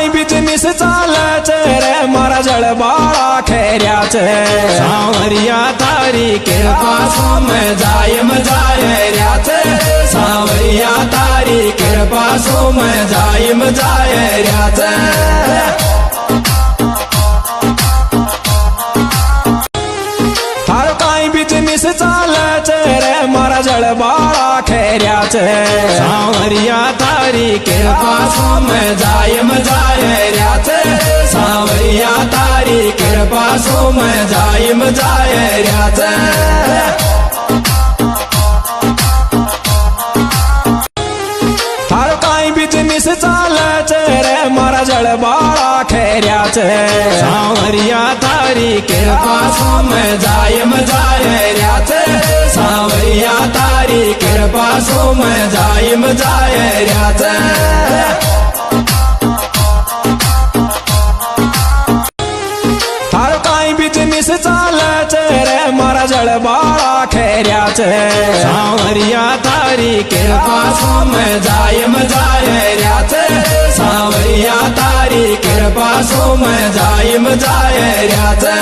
काई बिजनेस चाले रे मारा जड़बाड़ा खेरिया छे सांवरिया तारी कृपा सो मैं जायम जायरिया छे सांवरिया तारी कृपा सो मैं जायम जायरिया छे थारो काई बिजनेस चाले रे मारा जड़बाड़ा खेरिया छे सांवरिया तारी कृपा सो मैं जायम जायरिया छे सांवरिया तारी कृपा सो मैं जायम जायरिया छे थारो काई बिजनेस चाले रे मारा जड़बाड़ा खेरिया छे सांवरिया तारी कृपा सो मैं जायम जायरिया छे सांवरिया तारी कृपा सो मैं जायम जायरिया छे थारो काई बिजनेस चाले रे मारा जड़बाड़ा खेरिया छे सांवरिया तारी कृपा सो मैं जायम जायरिया छे सांवरिया तारी कृपा सो मैं जायम जायरिया छे।